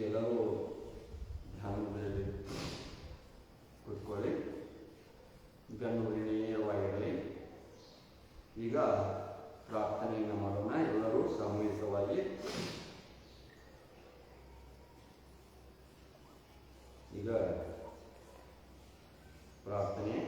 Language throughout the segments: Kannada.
ಎಲ್ಲರೂ ಧ್ಯಾನದಲ್ಲಿ ಕೂತ್ಕೊಳ್ಳಿ, ಬೆನ್ನು ನೇರವಾಗಿರಲಿ. ಈಗ ಪ್ರಾರ್ಥನೆಯನ್ನು ಮಾಡೋಣ. ಎಲ್ಲರೂ ಸಾಮೂಹಿಕವಾಗಿ ಈಗ ಪ್ರಾರ್ಥನೆ.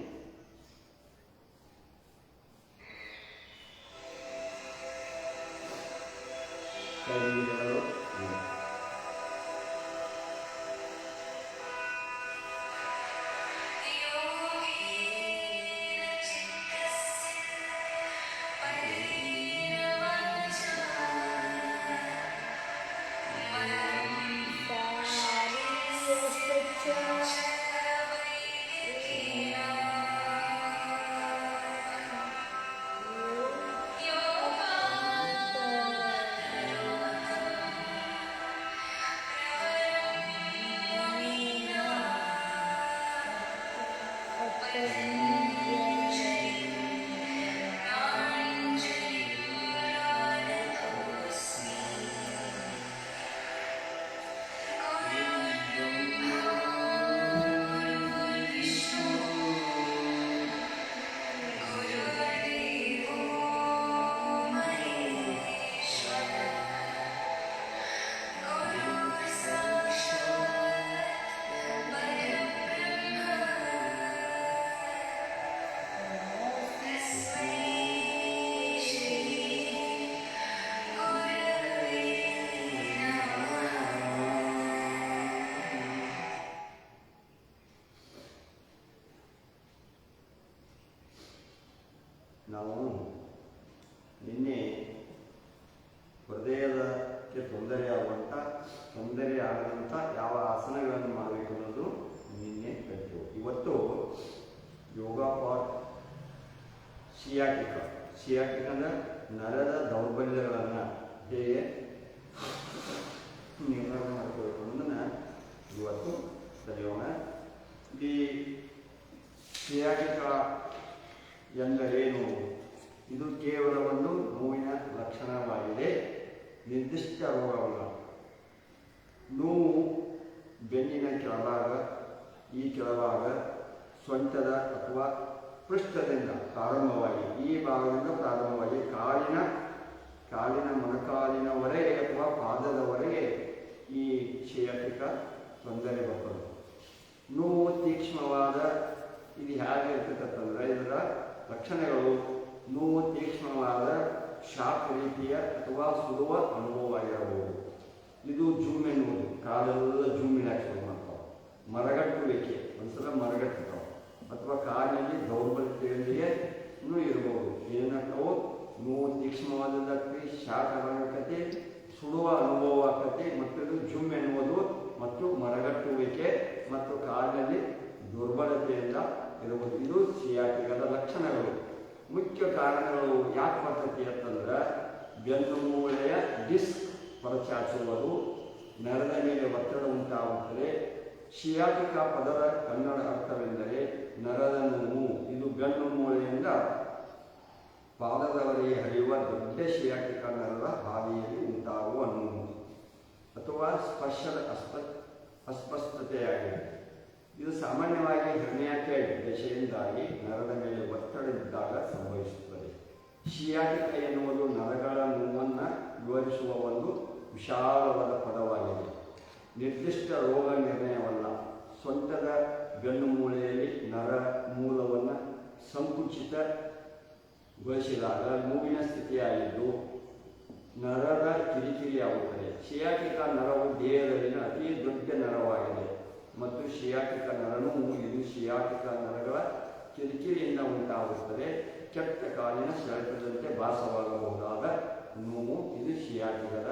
ನಾವು ನಿನ್ನೆ ಹೃದಯಕ್ಕೆ ತೊಂದರೆ ಆಗದಂಥ ಯಾವ ಆಸನಗಳನ್ನು ಮಾಡಬೇಕು ಅನ್ನೋದು ನಿನ್ನೆ ಕಲಿತು. ಇವತ್ತು ಯೋಗ ಫಾರ್ ಸಿಯಾಟಿಕ ಅಂದರೆ ನರದ ದೌರ್ಬಲ್ಯಗಳನ್ನು ಹೇಗೆ ನಿರ್ವಹಣೆ ಮಾಡಬೇಕು ಅನ್ನೋದನ್ನು ಇವತ್ತು ಕಲಿಯೋಣ. ಈ ಸಿಯಾಟಿಕ ಎಂದರೇನು? ಇದು ಕೇವಲ ಒಂದು ನೋವಿನ ಲಕ್ಷಣವಾಗಿದೆ, ನಿರ್ದಿಷ್ಟ ರೋಗವಲ್ಲ. ನೋವು ಬೆನ್ನಿನ ಕೆಳಭಾಗ ಸೊಂಟದ ಅಥವಾ ಪೃಷ್ಠದಿಂದ ಪ್ರಾರಂಭವಾಗಿ, ಈ ಭಾಗದಿಂದ ಪ್ರಾರಂಭವಾಗಿ ಕಾಲಿನ ಮೊಣಕಾಲಿನವರೆಗೆ ಅಥವಾ ಪಾದದವರೆಗೆ ಈ ಸಿಯಾಟಿಕ ತೊಂದರೆ ಬರ್ತದೆ. ನೋವು ತೀಕ್ಷ್ಣವಾದ, ಇದು ಹೇಗೆ ಇರ್ತಕ್ಕಂತಂದರೆ ಇದರ ಲಕ್ಷಣಗಳು ನೋವು ತೀಕ್ಷ್ಣವಾದ ಶಾಕ್ ರೀತಿಯ ಅಥವಾ ಸುಡುವ ಅನುಭವವಾಗಿರಬಹುದು. ಇದು ಜೂಮ್ ಎನ್ನುವುದು, ಕಾಲೆಲ್ಲ ಜೂಮಿನ ಶುರು ಮಾಡ್ತಾವೆ. ಮರಗಟ್ಟುವಿಕೆ, ಒಂದ್ಸಲ ಮರಗಟ್ಟುತ್ತಾವೆ, ಅಥವಾ ಕಾಲಿನಲ್ಲಿ ದೌರ್ಬಲ್ಯತೆಯಲ್ಲಿಯೇ ಇರಬಹುದು. ಏನಕ್ಕವು ನೋವು ತೀಕ್ಷ್ಣವಾದದ್ದಕ್ಕೆ ಶಾಕ್ ಆಗಕತೆ, ಸುಡುವ ಅನುಭವ ಆಕತೆ, ಮತ್ತು ಇದು ಜುಮ್ ಎನ್ನುವುದು ಮತ್ತು ಮರಗಟ್ಟುವಿಕೆ ಮತ್ತು ಕಾಲಿನಲ್ಲಿ ದುರ್ಬಲತೆಯಿಂದ ಇರುವುದು. ಇದು ಸಿಯಾಟಿಕದ ಲಕ್ಷಣಗಳು. ಮುಖ್ಯ ಕಾರಣಗಳು ಯಾಕೆ ಬರ್ತೈತಿ ಅಂತಂದ್ರೆ, ಬೆನ್ನು ಮೂಳೆಯ ಡಿಸ್ಕ್ ಹೊರಚಾಚುವುದು, ನರದ ಮೇಲೆ ಒತ್ತಡ ಉಂಟಾಗುತ್ತದೆ. ಸಿಯಾಟಿಕ ಪದದ ಕನ್ನಡ ಅರ್ಥವೆಂದರೆ ನರದ ನೋವು. ಇದು ಬೆನ್ನು ಮೂಳೆಯಿಂದ ಪಾದದವರೆಗೆ ಹರಿಯುವ ದೊಡ್ಡ ಸಿಯಾಟಿಕ ನರದ ಹಾದಿಯಲ್ಲಿ ಉಂಟಾಗುವ ನೋವು ಅಥವಾ ಸ್ಪರ್ಶದ ಅಸ್ಪಷ್ಟತೆಯಾಗಿದೆ. ಇದು ಸಾಮಾನ್ಯವಾಗಿ ಹರ್ನಿಯಾಟೆಡ್ ದಶೆಯಿಂದಾಗಿ ನರದ ಮೇಲೆ ಒತ್ತಡವಿದ್ದಾಗ ಸಂಭವಿಸುತ್ತದೆ. ಸಿಯಾಟಿಕ ಎನ್ನುವುದು ನರಗಳ ನೋವನ್ನು ವಿವರಿಸುವ ಒಂದು ವಿಶಾಲವಾದ ಪದವಾಗಿದೆ. ನಿರ್ದಿಷ್ಟ ರೋಗ ನಿರ್ಣಯವಲ್ಲ. ಸೊಂಟದ ಬೆನ್ನು ಮೂಳೆಯಲ್ಲಿ ನರ ಮೂಲವನ್ನು ಸಂಕುಚಿತಗೊಳಿಸಿದಾಗ ನೋವಿನ ಸ್ಥಿತಿಯಾಗಿದ್ದು ನರದ ಕಿರಿಕಿರಿಯಾಗುತ್ತದೆ. ಶಿಯಾಟಿಕ ನರವು ದೇಹದಲ್ಲಿನ ಅತಿ ದೊಡ್ಡ ನರವಾಗಿದೆ ಮತ್ತು ಶಿಯಾಟಿಕ ನರನೋವು ಇದು ಶಿಯಾಟಿಕ ನರಗಳ ಕಿರಿಕಿರಿಯಿಂದ ಉಂಟಾಗುತ್ತದೆ. ಕೆಟ್ಟ ಕಾಲಿನ ಸೆಳೆತದಂತೆ ಭಾಸವಾಗಬಹುದಾದ ನೋವು ಇದು ಶಿಯಾಟಿಕದ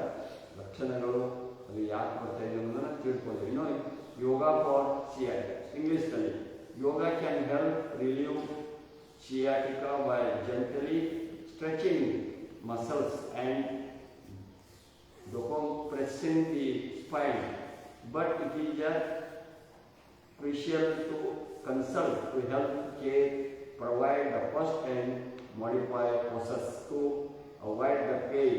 ಲಕ್ಷಣಗಳು. ಅದು ಯಾಕೆ ಬರ್ತಾಯಿದೆ ಅನ್ನೋದನ್ನು ತಿಳ್ಕೊಳ್ಳಿ. ಇನ್ನು ಯೋಗ ಫಾರ್ ಸಿಯಾಟಿಕ ಇಂಗ್ಲೀಷ್ನಲ್ಲಿ yoga can help relieve sciatica by gently stretching muscles and decompressing the spine, but it is crucial to consult to help care provide the first and modify process to avoid the pain.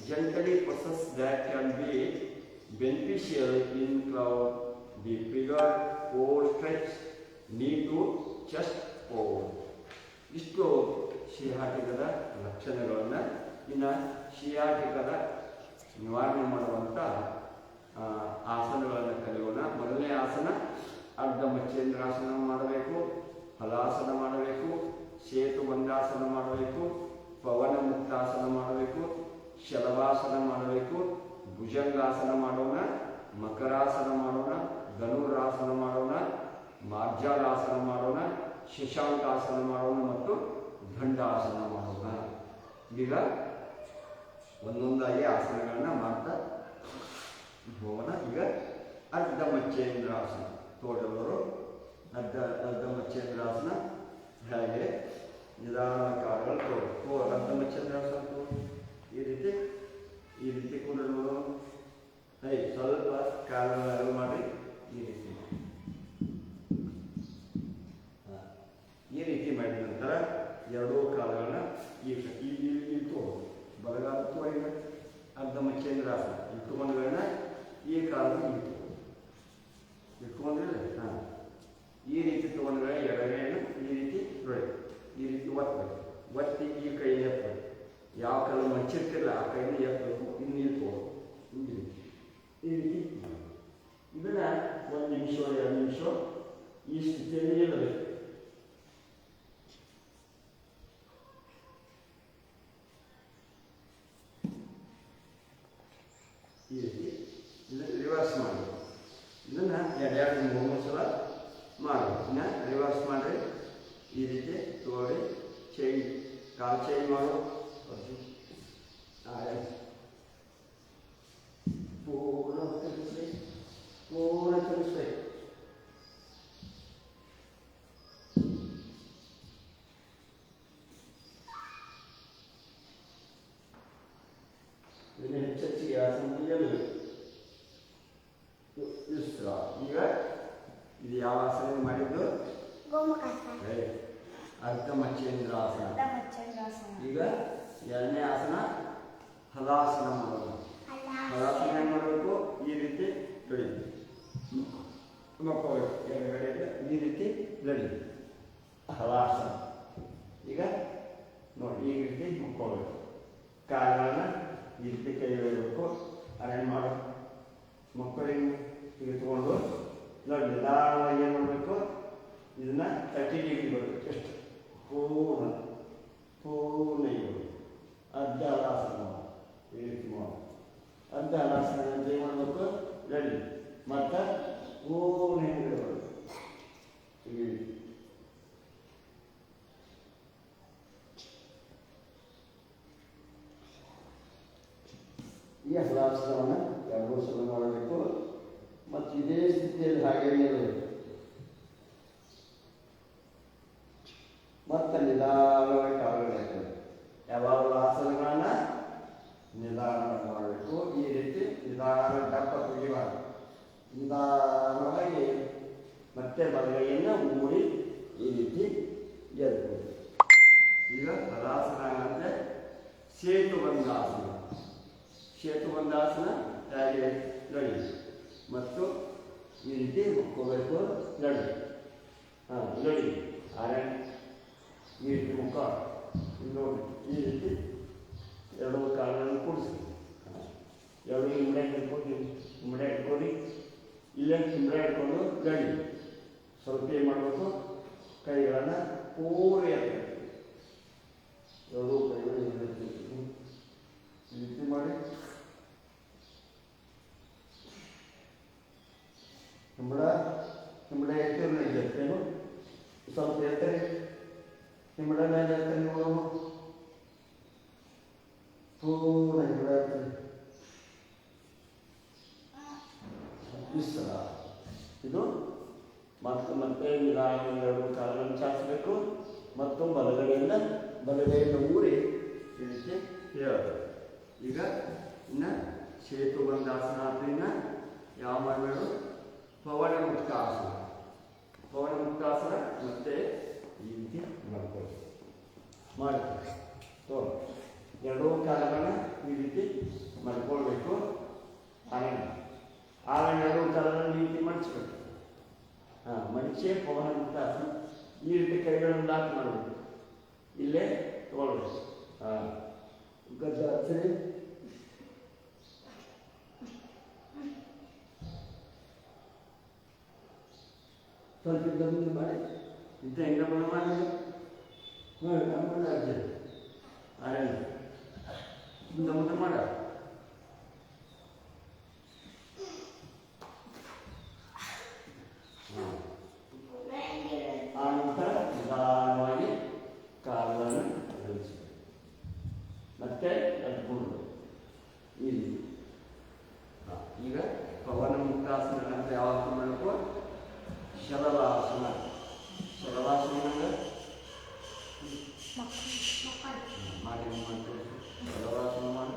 Gently process that can be beneficial include the figure or stretch knee to chest pose. ಇಷ್ಟು ಶಿಯಾಟಿಕದ ಲಕ್ಷಣಗಳನ್ನು. ಇನ್ನು ಶಿಯಾಟಿಕದ ನಿವಾರಣೆ ಮಾಡುವಂಥ ಆಸನಗಳನ್ನು ಕಲಿಯೋಣ. ಮೊದಲನೇ ಆಸನ ಅರ್ಧ ಮಚ್ಚೇಂದ್ರಾಸನ ಮಾಡಬೇಕು, ಹಲಾಸನ ಮಾಡಬೇಕು, ಸೇತುಬಂಧಾಸನ ಮಾಡಬೇಕು, ಪವನ ಮುಕ್ತಾಸನ ಮಾಡಬೇಕು, ಶಲಭಾಸನ ಮಾಡಬೇಕು, ಭುಜಂಗಾಸನ ಮಾಡೋಣ, ಮಕರಾಸನ ಮಾಡೋಣ, ಧನುರಾಸನ ಮಾಡೋಣ, ಮಾರ್ಜಾಲಾಸನ ಮಾಡೋಣ, ಶಶಾಂಕಾಸನ ಮಾಡೋಣ ಮತ್ತು ದಂಡಾಸನ ಮಾಡೋಣ. ಈಗ ಒಂದೊಂದಾಗಿ ಆಸನಗಳನ್ನು ಮಾಡ್ತಾ ಹೋಗೋಣ. ಈಗ ಅರ್ಧ ಮಚ್ಚೇಂದ್ರಾಸನ ತೋಟದವರು ಅರ್ಧ ಮಚ್ಚೇಂದ್ರಾಸನ ಹೇಗೆ ನಿಧಾನ ಕಾಲಗಳು ಅರ್ಧ ಮಚ್ಚೇಂದ್ರಾಸನ ಈ ರೀತಿ ಕೂಡ ನೋಡು. ಸ್ವಲ್ಪ ಕಾಲನ್ನು ಮಾಡಿ ಈ ರೀತಿ ಮಾಡಿದ ನಂತರ ಎರಡೂ ಕಾಲಗಳನ್ನ ಇಟ್ಟು ಬಲಗಾಲ ತೋರಿಗ ಅರ್ಧ ಮಚ್ಚೇಂದ್ರಾಸನ ಇಟ್ಟುಕೊಂಡಗಳನ್ನ ಈ ಕಾಲನ್ನು ಇಟ್ಕೊಂಡ್ರೆ ಈ ರೀತಿ ತೊಗೊಂಡ್ರೆ ಎಡಗೈಯನ್ನು ಈ ರೀತಿ ತೊಳೆದು ಈ ರೀತಿ ಒತ್ತಿ ಈ ಕೈಯನ್ನು ಎತ್ತಬೇಕು. ಯಾವ ಕಾಲ ಮಚ್ಚಿರ್ತಿಲ್ಲ ಆ ಕೈಯನ್ನು ಎತ್ತಬೇಕು. ಇನ್ನು ಇಟ್ಕೊಂಡು ಈ ರೀತಿ ಇದನ್ನ 1 ನಿಮಿಷ 2 ನಿಮಿಷ ಈ ಸ್ಥಿತಿಯಲ್ಲಿ ಇರಬೇಕು. ಈ ರೀತಿ ಇದನ್ನು ರಿವರ್ಸ್ ಮಾಡಿ ಇದನ್ನು 2-3 ಸಲ ಮಾಡಬೇಕು. ಇನ್ನು ರಿವರ್ಸ್ ಮಾಡಿ ಈ ರೀತಿ ತೋಡಿ ಚೇಂಜ್ ಕಾಲು ಚೇಂಜ್ ಮಾಡು. ಪೂರ್ಣ ತಿರುಗಿಸ್ಬೇಕು. ಇದನ್ನು ಹೆಚ್ಚೆಚ್ಚಿಗೆ ಆಸನದಲ್ಲಿ ಈಗ ಇದು ಯಾವ ಆಸನ ಮಾಡಿದ್ದು? ಅರ್ಧ ಮಚ್ಚೇಂದ್ರಾಸನ. ಈಗ ಎರಡನೇ ಆಸನ ಹಲಾಸನ ಮಾಡೋದು. ಹಲಾಸನ ಏನು ಮಾಡಬೇಕು? ಈ ರೀತಿ ಬೆಳಿ ಮಕ್ಕಳು ಎಡಗಡೆಗೆ ಈ ರೀತಿ ಬೆಳಿ ಹಲಾಸನ. ಈಗ ನೋಡಿ ಈ ರೀತಿ ಮಕ್ಕಳು ಕಾಲನ್ನು ಈ ರೀತಿ ಕೈ ಇಡಬೇಕು. ಅರೇಂಜ್ ಮಾಡೋ ಮಕ್ಕಳಿಗೆ ತೆಗೆದುಕೊಂಡು ನೋಡಿ ನಿಧಾನವಾಗಿ ಏನು ಮಾಡಬೇಕು? ಇದನ್ನ 30 ಡಿಗ್ರಿ ಬರಬೇಕು. ಎಷ್ಟು ಪೂರ್ಣ ಇರಬೇಕು. ಅರ್ಧ ಹಲಾಸನ ಈ ರೀತಿ ಮಾಡಿ ಅರ್ಧ ಹಲಾಸನ ಅಂತ ಏನು ಮಾಡಬೇಕು? ರೆಡಿ ಮತ್ತು ಪೂರ್ಣ ಇರಬೇಕು. ಈ ರೀತಿ ಈ ಹಲಾಸನವನ್ನು 2 ಸಲ ಮಾಡಬೇಕು ಮತ್ತು ಇದೇ ಸ್ಥಿತಿಯಲ್ಲಿ ಹಾಗೆ ಇರಬೇಕು. ಮತ್ತು ನಿಧಾನವಾಗಿ ಕಾಲುಗಳು ಹಾಕಬೇಕು. ಯಾವಾಗಲೂ ಆಸನಗಳನ್ನು ನಿಧಾನ ಮಾಡಬೇಕು. ಈ ರೀತಿ ನಿಧಾನ ದಪ್ಪ ತೆಗಿಬಾರ್ದು. ನಿಧಾನವಾಗಿ ಮತ್ತೆ ಬಲಗೈಯನ್ನು ಮೂಡಿ ಈ ರೀತಿ ಎದ್ಬೋದು. ಈಗ ಹಲಾಸನ ಅಂದರೆ ಸೇತುಬಂಧಾಸನ. ಸೇತುಬಂಧಾಸನ ಹೇಗೆ ನಡಿ ಮತ್ತು ಈ ರೀತಿ ಮುಕ್ಕೋಬೇಕು. ನಡಿ ನಡಿ ಈ ರೀತಿ ಮುಖ ನೋಡಿ ಈ ರೀತಿ 2 ಕಾಲುಗಳನ್ನು ಕೂಡಿಸಿ 2 ಹಿಂಬಡೆ ಹಿಡ್ಕೊಂಡು ಹಿಂಬಡೆ ಹಿಡ್ಕೊಂಡು ಇಲ್ಲೇ ಹಿಂಬಡೆ ಹಿಡ್ಕೊಂಡು ಗಡಿ ಸ್ವಲ್ಪ ಏನು ಮಾಡಬೇಕು, ಕೈಗಳನ್ನು ಪೂರಿ ಹಾಕಬೇಕು. ಎರಡೂ ಕೈಗಳು ಈ ರೀತಿ ಮಾಡಿ ಹಿಂಬಡೆ ಎತ್ತಿರಲಿ ಎತ್ತೇನು ಸ್ವಲ್ಪ ಎತ್ತರಿ, ಹಿಂಬಡೆ ಮೇಲೆ ಎತ್ತರಿ ನೋಡೋಣ, ಪೂರ ಹಿಂಬಡೆ ಎತ್ತರಿ. ಇದು ಮತ್ತೆ ನಿಧಾನ ಎರಡು ಕಾಲನ್ನು ಚಾಚಬೇಕು ಮತ್ತು ಬಲಗಡೆಯಿಂದ ಊರಿ ಈ ರೀತಿ ಹೇಳೋದು. ಈಗ ಇನ್ನು ಸೇತುಬಂಧಾಸನ ಆದ್ರಿಂದ ಯಾವ ಮಾಡಬೇಡ, ಪವನ ಮುಕ್ತಾಸನ ಮತ್ತೆ ಈ ರೀತಿ ಮಾಡ್ತಾರೆ ಎರಡೂ ಕಾಲಗಳನ್ನು ಈ ರೀತಿ ಮಾಡ್ಕೊಳ್ಬೇಕು. ಆಮೇಲೆ ಎರಡೂ ಕಾಲಗಳನ್ನು ಈ ರೀತಿ ಮಡಿಸ್ಬೇಕು. ಮಡಿಚೆ ಪವನ ಮುಕ್ತಾಸನ ಈ ರೀತಿ ಕೈಗಳನ್ನು ಲಾಕ್ ಮಾಡಬೇಕು. ಇಲ್ಲೇ ತಗೊಳ್ಬೇಕು. ಗದ್ದ ಹಚ್ಚರಿ, ಸ್ವಲ್ಪ ಮುಂದೆ ಮಾಡಿ ಇಂಥ ಹೆಂಗ ಮಾಡಿ ಮುಂದೆ ಮಾಡ. ಆ ನಂತರ ನಿಧಾನವಾಗಿ ಕಾಲನ್ನು ಗಳಿಸಬೇಕು, ಮತ್ತೆ ಎದ್ಕೊಂಡು ಈ ರೀತಿ. ಈಗ ಪವನ ಮುಕ್ತಾಸನ ಅಂತ ಯಾವಾಗ ಮಾಡಬೇಕು, ಶಲಭಾಸನ ಅಂದ್ರೆ ಮಾಡಿ ಶಲಭಾಸನ ಮಾಡಿ.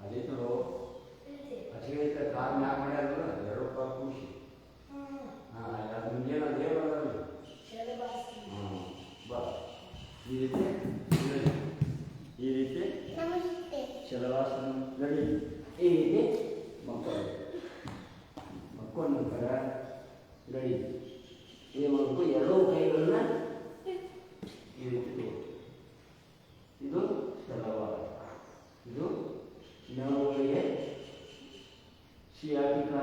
ಅದೇ ನೋಡು ಅಚ್ಚಿಗೆ ಕಾರ್ ಮ್ಯಾಗ ಮಾಡ್ಯಾರ ಎರಡು ಕಾರ್ ಖುಷಿ. ಅದು ಮುಂಜಾನೆ ಅದೇ ಬರೋದು. ಬಾ ಈ ರೀತಿ ಶಲಭಾಸನ ನಡಿ. ಈ ರೀತಿ ಮಕ್ಕಳ ನಂತರ ಗಡಿ ಏನು ಮಾಡಬೇಕು, ಎರಡೂ ಕೈಗಳನ್ನ ಈ ರೀತಿ. ಇದು ಶಲಭಾಸನ. ಇದು ನರಗಳಿಗೆ ಶಿಯಾಟಿಕ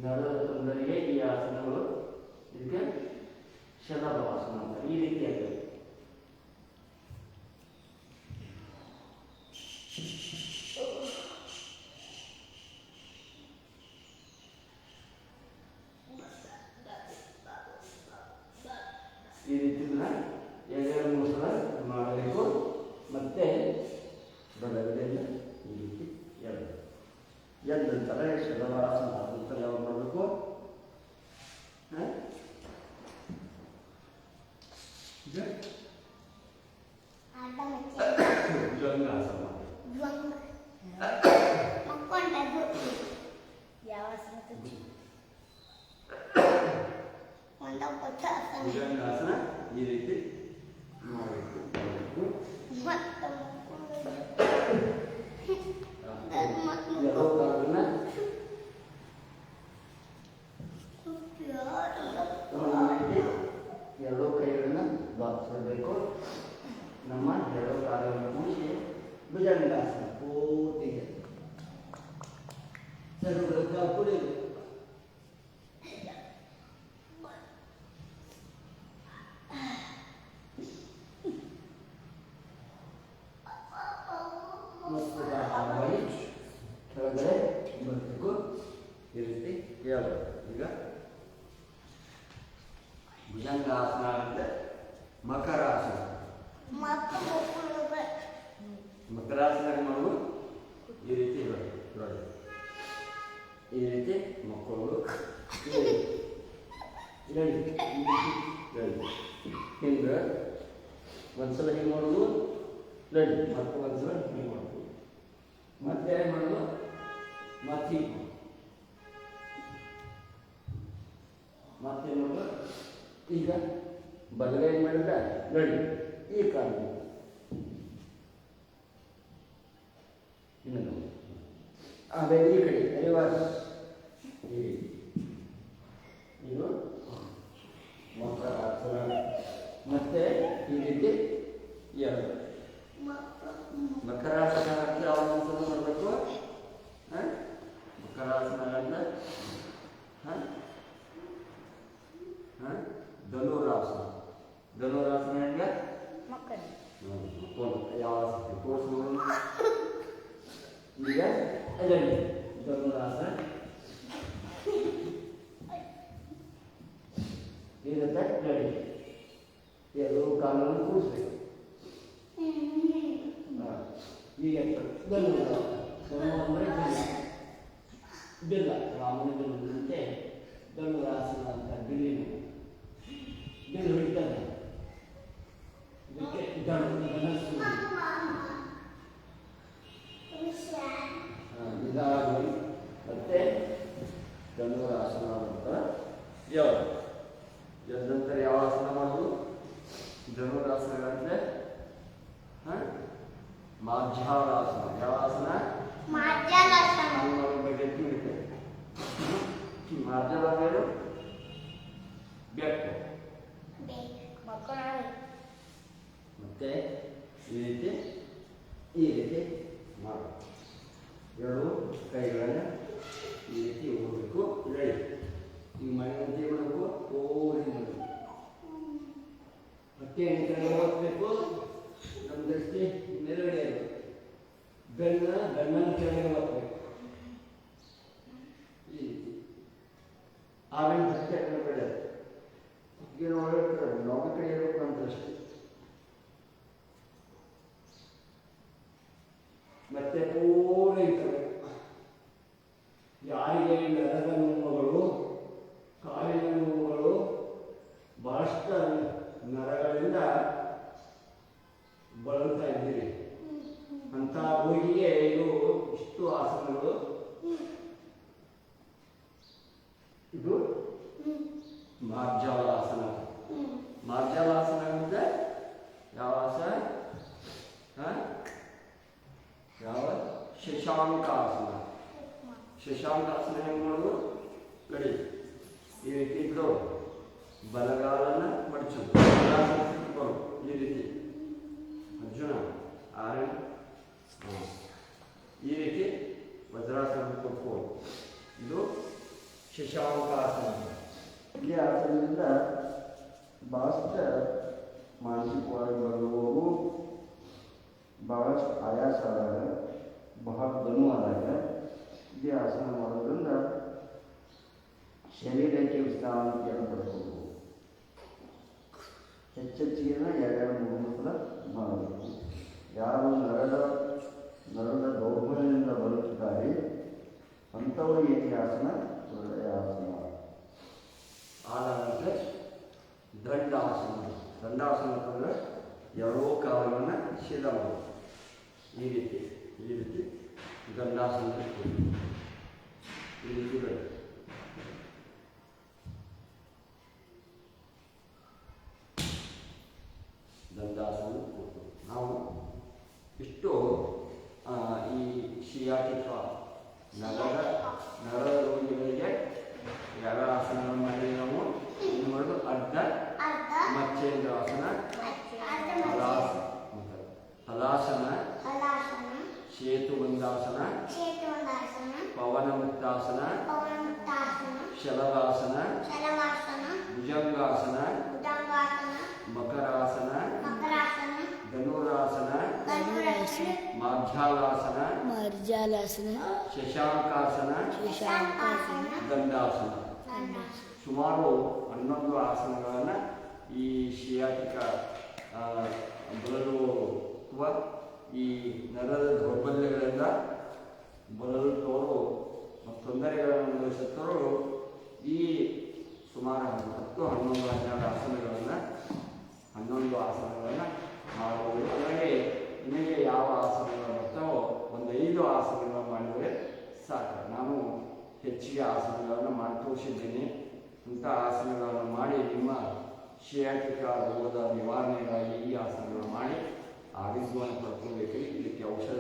ನರದ ತೊಂದರೆಗೆ ಈ ಆಸನಗಳು, ಇದಕ್ಕೆ ಶಲಭಾಸನ ಅಂತ ಈ ರೀತಿ ಆಗಬೇಕು. ಈ ರೀತಿ ಎರಡು ಮೂರು ಸಲ ಮಾಡಬೇಕು. ಮತ್ತೆ ಬಲಗಡೆಯಿಂದ ಈ ರೀತಿ ಎದ್ದ ನಂತರ ಶಲಭಾಸನ ಆದ ನಂತರ ಯಾವಾಗ ಮಾಡಬೇಕು, ದ್ವಂಗಾಸನ. ಭುಜಂಗಾಸನ ಈ ರೀತಿ ಮಾಡಬೇಕು. ಎರಡೂ ಕೈಗಳನ್ನ ಬಾಗಿಸಬೇಕು. ನಮ್ಮ ಎರಡು ಕಾಲಗಳನ್ನು ಮುಗಿಸಿ ಭುಜಂಗಾಸನ ಪೂರ್ತಿಗೆ ಕುಡಿಯಬೇಕು. ಕೆಳಗಡೆ ಬರಬೇಕು. ಈ ರೀತಿ ಹೇಳ್ಬೇಕು. ಈಗ ಭುಜಂಗಾಸನ ಅಂದರೆ ಮಕರಾಸನ. ಮಕರಾಸನ ಮಾಡುವ ಈ ರೀತಿ ಇರೋದು. ಈ ರೀತಿ ಮಕ್ಕಳು ಹಿಂಗೆ ಒಂದ್ಸಲ ಹಿಂಗೆ ಮಾಡೋದು, ರೆಡಿ. ಮತ್ತೆ ಒಂದ್ಸಲ ಹಿಂಗೆ ಮಾಡೋದು, ಮತ್ತೆ ಏನು ಮಾಡೋದು, ಮತ್ತೆ ಮತ್ತೆ ಮಾಡೋದು, ಈಗ ಬಲಗೈ ಮಾಡಿದ್ರೆ ನಡಿ ಈ ಕಾಲ ಇನ್ನು ಆಮೇಲೆ ಈ ಕಡೆ ರಿವರ್ಸ್ ಈ ಇದು ಮಕರಾಸನ ಮತ್ತೆ ಈ ರೀತಿ ಎರಡು ಮಕರಾಸನ ಅಂತ ಯಾವಾಗ ಮಾಡಬೇಕು ಮಕರಾಸನ ಅಂದ್ರೆ ಧನುರಾಸನ ಧನುರಾಸನ ಹೆಂಗೆ ಯಾವ ಕೋರ್ಸ್ ಈಗ ಅದರಲ್ಲಿ ಧನುರಾಸನ ಇರುತ್ತೆ ನಡಿ ಎರಡು ಕಾಲನ್ನು ಕೂಡಿಸ್ಬೇಕು ಈಗ ಧನು ಅಂದರೆ ಬಿಲ್ಲ ರಾಮನ ಬಿಲ್ಲಂತೆ ಧನುರಾಸನ ಅಂತ ಬಿಲ್ಲಿನ ಬಿಲ್ಲು ಹಿಡಿತಾನೆ ಇದಕ್ಕೆ ಧನಸ್ಸು ನಿಧಾನವಾಗಿ ಮತ್ತೆ ಧನುರಾಸನ ಅಂತ ಯಾವುದು ಎದ್ದ ನಂತರ ಯಾವ ಆಸನ ಮಾಡೋದು ಧನುರಾಸನಗಳಂತೆ ಮಾರ್ಜಾಲಾಸನ ಯಾವ ಆಸನ ಬಗ್ಗೆ ತಿಳಿತೆ ಮಾರ್ಜಾಲ ಬೆಕ್ಕು ಮತ್ತೆ ಈ ರೀತಿ ಮಾಡೋದು ಎರಡು ಕೈಗಳನ್ನು ಈ ರೀತಿ ಹೋಗಬೇಕು ರೆಡಿ ಈ ಮನೆಯಂತೆ ಮಾಡಬೇಕು ಓರಿ ಮಾಡಬೇಕು ಮತ್ತೆ ಎಣ್ಣೆ ಓದ್ಬೇಕು ನಮ್ಮ ದೃಷ್ಟಿ ಮೇಲ್ಗಡೆ ಬೆನ್ನನ್ನು ಕೆಳಗಡೆ ಓದ್ಬೇಕು ಈ ರೀತಿ ಆಮೇಲೆ ಮತ್ತೆ ಕಡೆ ಏನು ಹೊರಡ್ತಾರೆ ನಾವು ಕಡೆ ಇರಬೇಕು ಅಂತ ಅಷ್ಟೇ ಮತ್ತೆ ಪೂರ್ಣ ಇರ್ತವೆ ಯಾರಿಗೆ ನರದ ನೋವುಗಳು ಕಾಲಿನ ನೋವುಗಳು ಬಹಳಷ್ಟು ನರಗಳಿಂದ ಬಳಲ್ತಾ ಇದ್ದೀರಿ ಅಂತ ರೋಗಿಗೆ ಇದು ಇಷ್ಟು ಆಸನಗಳು ಇದು ಮಾರ್ಜಾಲಾಸನ ಮಾರ್ಜಾಲಾಸನ ಅಂದ್ರೆ ಯಾವ ಆಸನ ಯಾವ ಶಶಾಂಕಾಸನ ಶಶಾಂಕಾಸನ ಹೆಂಗೆ ಮಾಡೋದು ನಡಿ ಈ ರೀತಿ ಇದ್ದು ಬಲಗಾಲನ್ನ ಮಡಚೋದು ಈ ರೀತಿ ಅರ್ಜುನ ಈ ರೀತಿ ವಜ್ರಾಸನ ಕೊಟ್ಕೊಂಡು ಇದು ಶಶಾಂಕಾಸನ ಈ ಆಸನದಿಂದ ಬಹಳಷ್ಟು ಮಾನಸಿಕವಾಗಿ ಬರುವವು ಬಹಳಷ್ಟು ಆಯಾಸ ಆದಾಗ ಬಹಳ ಧನು ಆದಾಗ ಈ ಆಸನ ಮಾಡೋದ್ರಿಂದ ಶರೀರಕ್ಕೆ ವಿಶ್ರಾಂತಿಯನ್ನು ಪಡ್ಕೋಬಹುದು ಹೆಚ್ಚೆಚ್ಚಿಗೆನ ಎರಡೆರಡು ಮೂರು ಸಲ ಮಾಡಬೇಕು ಯಾರು ನರದ ದೌರ್ಬಲ್ಯದಿಂದ ಬರುತ್ತಿದ್ದಾರೆ ಅಂಥವರಿಗೆ ಈ ಆಸನ ಒಳ್ಳೆಯ ಆಸನ ಆದಂತೆ ದಂಡಾಸನ ದಂಡಾಸನ ಅಂತಂದರೆ ಎರಡೂ ಕಾಲವನ್ನು ಶೀಲ ಮಾಡೋದು ಈ ರೀತಿ ದಂಡಾಸನ ಈ ರೀತಿ ಬೇಡ ದಂಡಾಸನ ಕೊಟ್ಟು ನಾವು ಇಷ್ಟು ಈ ಶಿಯಾಟಿಕ ನರದ ರೋಗಿಗಳಿಗೆ ಯಾವ ಆಸನಗಳನ್ನು ಮಾಡಿ ನಾವು ಏನು ಮಾಡೋದು ಅಡ್ಡ ಮಚ್ಚೇಂದ್ರಾಸನ ಹಲಾಸನ ಸೇತುಬಂಧಾಸನ ಪವನಮುಕ್ತಾಸನ ಶಲಭಾಸನ ಭುಜಂಗಾಸನ ಮಕರಾಸನ ಧನುರಾಸನ ಮಾರ್ಜಾಲಾಸನ ಶಶಾಂಕಾಸನ ದಂಡಾಸನ ಸುಮಾರು 11 ಆಸನಗಳನ್ನು ಈ ಶಿಯಾಟಿಕ ಬಳಲುವ ಈ ನರದ ದೌರ್ಬಲ್ಯಗಳಿಂದ ಬಳಲುತ್ತವರು ಮತ್ತು ತೊಂದರೆಗಳನ್ನು ಅನುಭವಿಸುತ್ತವರು ಈ ಸುಮಾರು 10-11 ಆಸನಗಳನ್ನು ಮಾಡಬಹುದು. ಹಾಗಾಗಿ ನಿಮಗೆ ಯಾವ ಆಸನಗಳು ಬರ್ತಾವೋ ಒಂದು 5 ಆಸನಗಳು ಮಾಡಿದರೆ ಸಾಕು. ನಾನು ಹೆಚ್ಚಿಗೆ ಆಸನಗಳನ್ನು ಮಾಡಿ ತೋರಿಸಿದ್ದೀನಿ. ಇಂಥ ಆಸನಗಳನ್ನು ಮಾಡಿ ನಿಮ್ಮ ಶಿಯಾಟಿಕಾ ರೋಗದ ನಿವಾರಣೆಗಾಗಿ ಈ ಆಸನಗಳನ್ನು ಮಾಡಿ ಆರೋಗ್ಯವನ್ನು ಪಡ್ಕೊಳ್ಬೇಕು. ಇದಕ್ಕೆ ಔಷಧ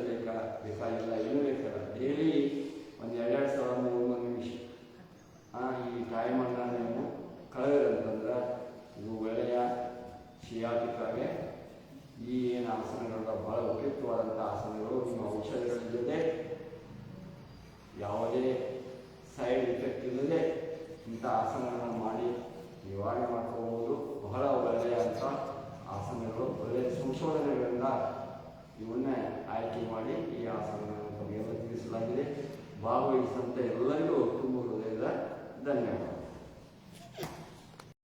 ಬೇಕಾಗಿಲ್ಲ, ಏನೂ ಬೇಕಾಗಿಲ್ಲ. ಡೈಲಿ ಒಂದು 2-2 ಸಲ 3 ನಿಮಿಷ ಈ ಟೈಮನ್ನು ನೀವು ಕಳೆದ್ರಂತಂದ್ರೆ ಇದು ಒಳ್ಳೆಯ ಶಿಯಾಟಿಕಾಗೆ ಈ ಏನು ಆಸನಗಳ ಬಹಳ ಉಪಯುಕ್ತವಾದಂಥ ಆಸನಗಳು. ನಿಮ್ಮ ಔಷಧಗಳ ಜೊತೆ ಯಾವುದೇ ಸೈಡ್ ಎಫೆಕ್ಟ್ ಇಲ್ಲದೆ ಇಂಥ ಆಸನಗಳನ್ನು ಮಾಡಿ ನಿವಾರಣೆ ಮಾಡ್ಕೋಬೋದು. ಬಹಳ ಒಳ್ಳೆಯಂಥ ಆಸನಗಳು, ಒಳ್ಳೆಯ ಸಂಶೋಧನೆಗಳಿಂದ ಇವನ್ನೇ ಆಯ್ಕೆ ಮಾಡಿ ಈ ಆಸನಗಳನ್ನು ತಮಗೆ ತಿಳಿಸಲಾಗಿದೆ. ಭಾಗವಹಿಸಿದಂಥ ಎಲ್ಲರಿಗೂ ತುಂಬ ಹೃದಯದ ಧನ್ಯವಾದ.